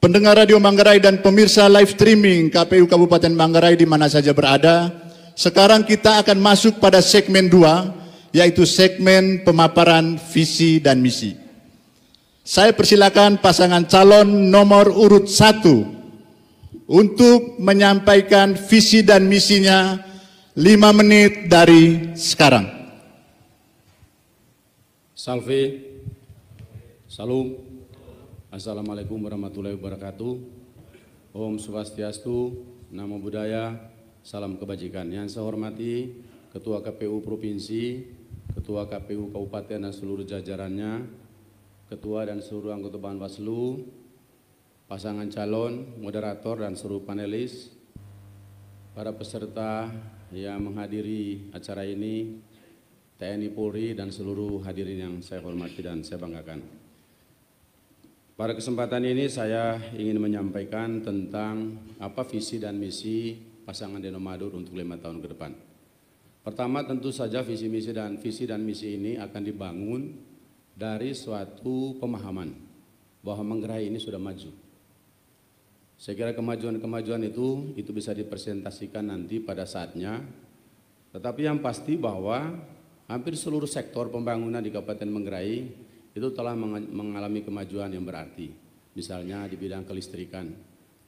pendengar Radio Manggarai dan pemirsa live streaming KPU Kabupaten Manggarai di mana saja berada. Sekarang kita akan masuk pada segmen 2, yaitu segmen pemaparan visi dan misi. Saya persilakan pasangan calon nomor urut 1 untuk menyampaikan visi dan misinya 5 menit dari sekarang. Salve, salam, assalamualaikum warahmatullahi wabarakatuh. Om Swastiastu, Namo Buddhaya, salam kebajikan. Yang saya hormati Ketua KPU Provinsi, Ketua KPU Kabupaten dan seluruh jajarannya, Ketua dan seluruh anggota Bawaslu, pasangan calon, moderator dan seluruh panelis, para peserta yang menghadiri acara ini, TNI Polri dan seluruh hadirin yang saya hormati dan saya banggakan. Pada kesempatan ini saya ingin menyampaikan tentang apa visi dan misi pasangan Deno Madur untuk 5 tahun ke depan. Pertama, tentu saja visi dan misi ini akan dibangun dari suatu pemahaman bahwa Manggarai ini sudah maju. Saya kira kemajuan-kemajuan itu bisa dipresentasikan nanti pada saatnya. Tetapi yang pasti bahwa hampir seluruh sektor pembangunan di Kabupaten Manggarai itu telah mengalami kemajuan yang berarti. Misalnya di bidang kelistrikan,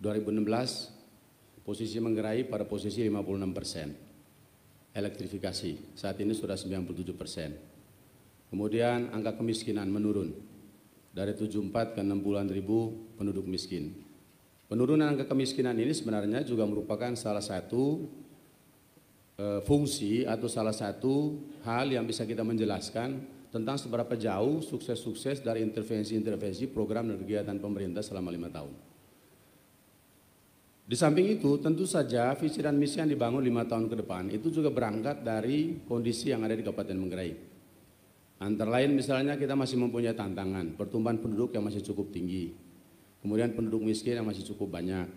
2016 posisi Manggarai pada posisi 56%. Elektrifikasi, saat ini sudah 97%. Kemudian angka kemiskinan menurun dari 74 ke 60.000 penduduk miskin. Penurunan angka kemiskinan ini sebenarnya juga merupakan salah satu fungsi atau salah satu hal yang bisa kita menjelaskan tentang seberapa jauh sukses-sukses dari intervensi-intervensi program dan kegiatan pemerintah selama 5 tahun. Di samping itu tentu saja visi dan misi yang dibangun 5 tahun ke depan itu juga berangkat dari kondisi yang ada di Kabupaten Manggarai. Antara lain misalnya kita masih mempunyai tantangan pertumbuhan penduduk yang masih cukup tinggi. Kemudian penduduk miskin yang masih cukup banyak.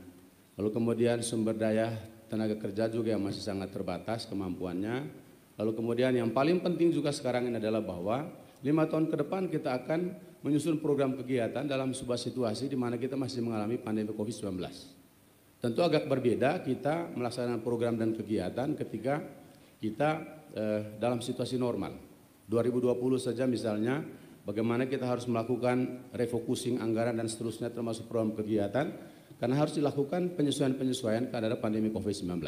Lalu kemudian sumber daya tenaga kerja juga yang masih sangat terbatas kemampuannya. Lalu kemudian yang paling penting juga sekarang ini adalah bahwa 5 tahun ke depan kita akan menyusun program kegiatan dalam sebuah situasi di mana kita masih mengalami pandemi COVID-19. Tentu agak berbeda kita melaksanakan program dan kegiatan ketika kita dalam situasi normal. 2020 saja misalnya, bagaimana kita harus melakukan refocusing anggaran dan seterusnya termasuk program kegiatan karena harus dilakukan penyesuaian-penyesuaian karena pandemi COVID-19.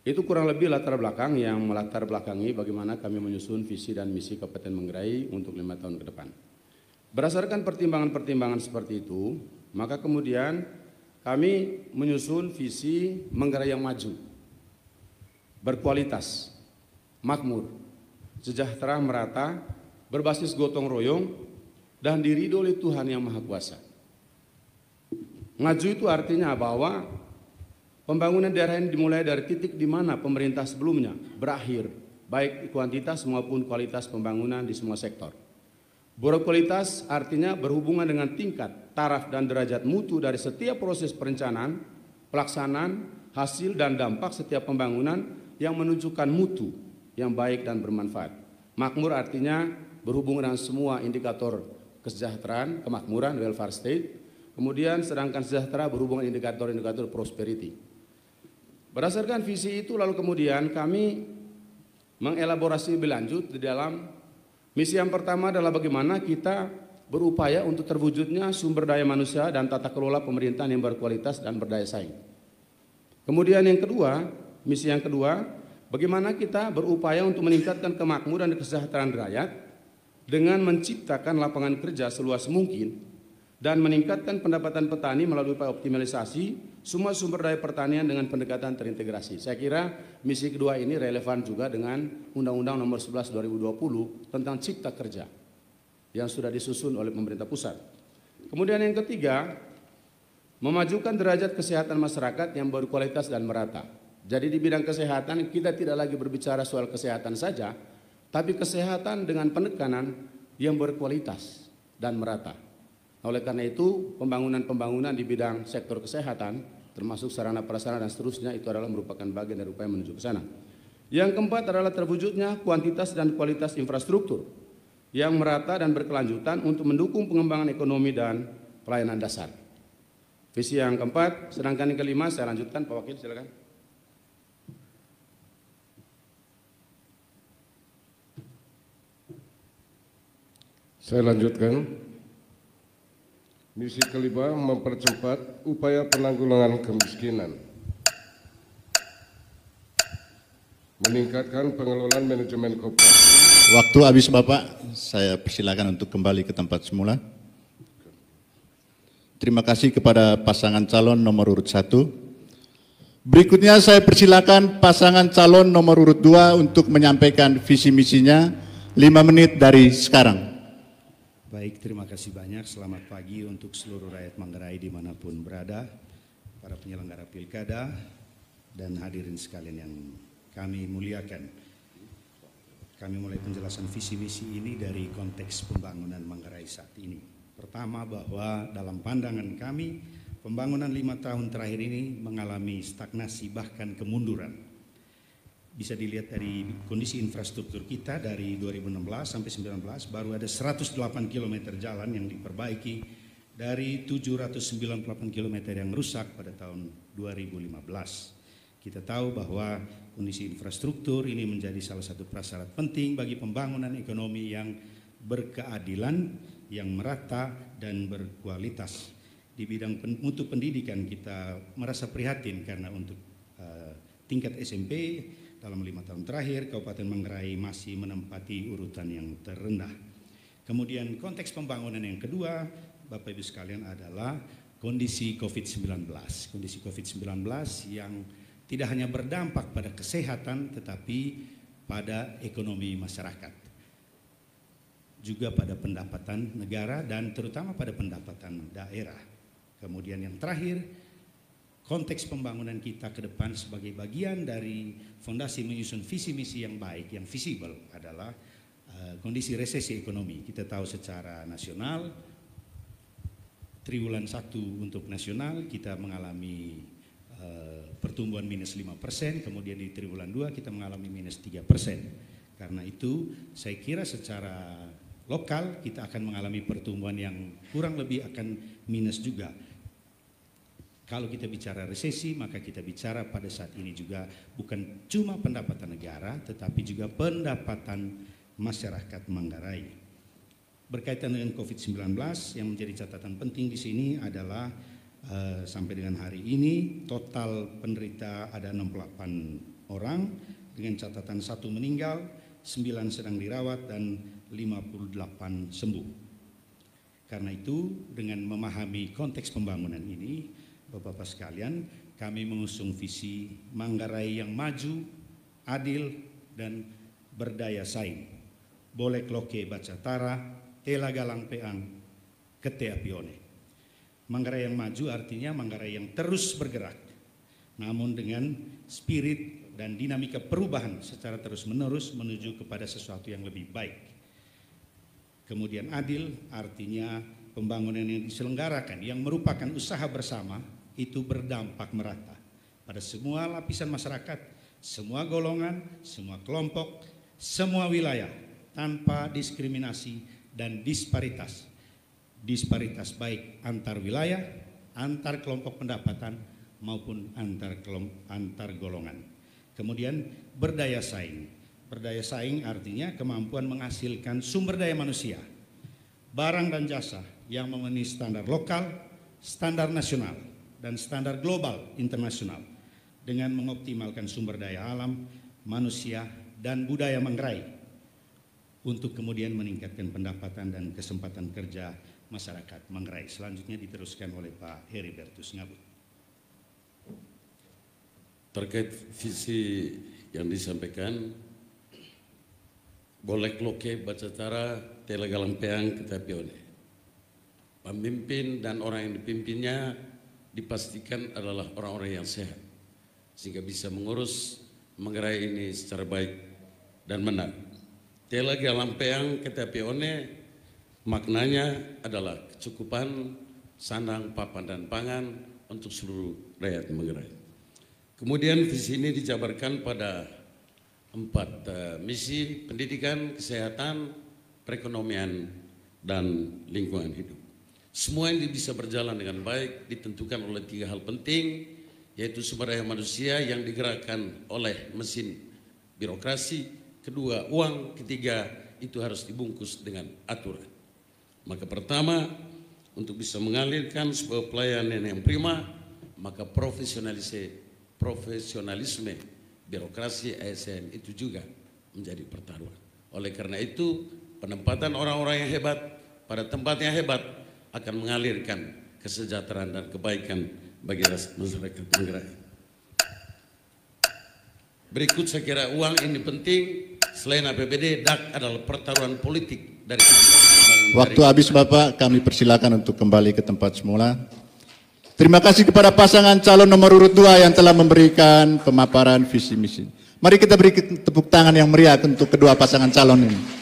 Itu kurang lebih latar belakang yang melatar belakangi bagaimana kami menyusun visi dan misi Kabupaten Manggarai untuk 5 tahun ke depan. Berdasarkan pertimbangan-pertimbangan seperti itu, maka kemudian kami menyusun visi Manggarai yang maju, berkualitas, makmur, sejahtera merata, berbasis gotong royong, dan diridhoi oleh Tuhan Yang Maha Kuasa. Maju itu artinya bahwa pembangunan daerah ini dimulai dari titik di mana pemerintah sebelumnya berakhir, baik kuantitas maupun kualitas pembangunan di semua sektor. Berkualitas artinya berhubungan dengan tingkat, taraf, dan derajat mutu dari setiap proses perencanaan, pelaksanaan, hasil, dan dampak setiap pembangunan yang menunjukkan mutu yang baik dan bermanfaat. Makmur artinya berhubungan dengan semua indikator kesejahteraan, kemakmuran, welfare state. Kemudian sedangkan sejahtera berhubungan indikator-indikator prosperity. Berdasarkan visi itu lalu kemudian kami mengelaborasi lebih lanjut di dalam misi yang pertama adalah bagaimana kita berupaya untuk terwujudnya sumber daya manusia dan tata kelola pemerintahan yang berkualitas dan berdaya saing. Kemudian yang kedua, misi yang kedua, bagaimana kita berupaya untuk meningkatkan kemakmuran dan kesejahteraan rakyat dengan menciptakan lapangan kerja seluas mungkin dan meningkatkan pendapatan petani melalui upaya optimalisasi semua sumber daya pertanian dengan pendekatan terintegrasi. Saya kira misi kedua ini relevan juga dengan Undang-Undang Nomor 11 2020 tentang Cipta Kerja yang sudah disusun oleh pemerintah pusat. Kemudian yang ketiga, memajukan derajat kesehatan masyarakat yang berkualitas dan merata. Jadi di bidang kesehatan kita tidak lagi berbicara soal kesehatan saja, tapi kesehatan dengan penekanan yang berkualitas dan merata. Oleh karena itu, pembangunan-pembangunan di bidang sektor kesehatan, termasuk sarana prasarana dan seterusnya, itu adalah merupakan bagian dari upaya menuju ke sana. Yang keempat adalah terwujudnya kuantitas dan kualitas infrastruktur yang merata dan berkelanjutan untuk mendukung pengembangan ekonomi dan pelayanan dasar. Visi yang keempat, sedangkan yang kelima saya lanjutkan, Pak Wakil silakan. Saya lanjutkan. Misi kelima, mempercepat upaya penanggulangan kemiskinan. Meningkatkan pengelolaan manajemen koperasi. Waktu habis Bapak, saya persilakan untuk kembali ke tempat semula. Terima kasih kepada pasangan calon nomor urut 1. Berikutnya saya persilakan pasangan calon nomor urut 2 untuk menyampaikan visi misinya 5 menit dari sekarang. Baik, terima kasih banyak. Selamat pagi untuk seluruh rakyat Manggarai dimanapun berada, para penyelenggara pilkada, dan hadirin sekalian yang kami muliakan. Kami mulai penjelasan visi misi ini dari konteks pembangunan Manggarai saat ini. Pertama, bahwa dalam pandangan kami, pembangunan 5 tahun terakhir ini mengalami stagnasi bahkan kemunduran. Bisa dilihat dari kondisi infrastruktur kita dari 2016 sampai 2019 baru ada 108 km jalan yang diperbaiki dari 798 km yang rusak pada tahun 2015. Kita tahu bahwa kondisi infrastruktur ini menjadi salah satu prasyarat penting bagi pembangunan ekonomi yang berkeadilan, yang merata dan berkualitas. Di bidang mutu pendidikan kita merasa prihatin karena untuk tingkat SMP dalam 5 tahun terakhir Kabupaten Manggarai masih menempati urutan yang terendah. Kemudian konteks pembangunan yang kedua, Bapak Ibu sekalian, adalah kondisi COVID-19. Kondisi COVID-19 yang tidak hanya berdampak pada kesehatan tetapi pada ekonomi masyarakat, juga pada pendapatan negara dan terutama pada pendapatan daerah. Kemudian yang terakhir, konteks pembangunan kita ke depan sebagai bagian dari fondasi menyusun visi misi yang baik, yang visible, adalah kondisi resesi ekonomi. Kita tahu secara nasional, triwulan 1 untuk nasional kita mengalami pertumbuhan minus 5%, kemudian di triwulan 2 kita mengalami minus 3%. Karena itu saya kira secara lokal kita akan mengalami pertumbuhan yang kurang lebih akan minus juga. Kalau kita bicara resesi, maka kita bicara pada saat ini juga bukan cuma pendapatan negara, tetapi juga pendapatan masyarakat Manggarai. Berkaitan dengan COVID-19, yang menjadi catatan penting di sini adalah sampai dengan hari ini total penderita ada 68 orang dengan catatan 1 meninggal, 9 sedang dirawat dan 58 sembuh. Karena itu dengan memahami konteks pembangunan ini, Bapak-Bapak sekalian, kami mengusung visi Manggarai yang maju, adil dan berdaya saing. Bolek loke bacatara, tela galang peang, ketea pione. Manggarai yang maju artinya Manggarai yang terus bergerak, namun dengan spirit dan dinamika perubahan secara terus-menerus menuju kepada sesuatu yang lebih baik. Kemudian adil artinya pembangunan yang diselenggarakan yang merupakan usaha bersama itu berdampak merata pada semua lapisan masyarakat, semua golongan, semua kelompok, semua wilayah tanpa diskriminasi dan disparitas. Disparitas baik antar wilayah, antar kelompok pendapatan maupun antar golongan. Kemudian berdaya saing. Berdaya saing artinya kemampuan menghasilkan sumber daya manusia, barang dan jasa yang memenuhi standar lokal, standar nasional, dan standar global internasional dengan mengoptimalkan sumber daya alam, manusia, dan budaya Manggarai untuk kemudian meningkatkan pendapatan dan kesempatan kerja masyarakat Manggarai. Selanjutnya diteruskan oleh Pak Heribertus Ngabut. Terkait visi yang disampaikan, bolek loke bacatara tela galang peang kita pione. Pemimpin dan orang yang dipimpinnya dipastikan adalah orang-orang yang sehat, sehingga bisa mengurus Manggarai ini secara baik dan benar. Tela galang peang kita pione maknanya adalah kecukupan sandang, papan, dan pangan untuk seluruh rakyat Manggarai. Kemudian visi ini dijabarkan pada 4 misi: pendidikan, kesehatan, perekonomian, dan lingkungan hidup. Semua ini bisa berjalan dengan baik ditentukan oleh 3 hal penting, yaitu sumber daya manusia yang digerakkan oleh mesin birokrasi, kedua uang, ketiga itu harus dibungkus dengan aturan. Maka pertama, untuk bisa mengalirkan sebuah pelayanan yang prima, maka profesionalisme birokrasi ASN itu juga menjadi pertaruhan. Oleh karena itu, penempatan orang-orang yang hebat pada tempat yang hebat akan mengalirkan kesejahteraan dan kebaikan bagi masyarakat negara. Berikut saya kira uang ini penting, selain APBD, DAK adalah pertaruhan politik dari Waktu habis Bapak, kami persilakan untuk kembali ke tempat semula. Terima kasih kepada pasangan calon nomor urut 2 yang telah memberikan pemaparan visi misi. Mari kita beri tepuk tangan yang meriah untuk kedua pasangan calon ini.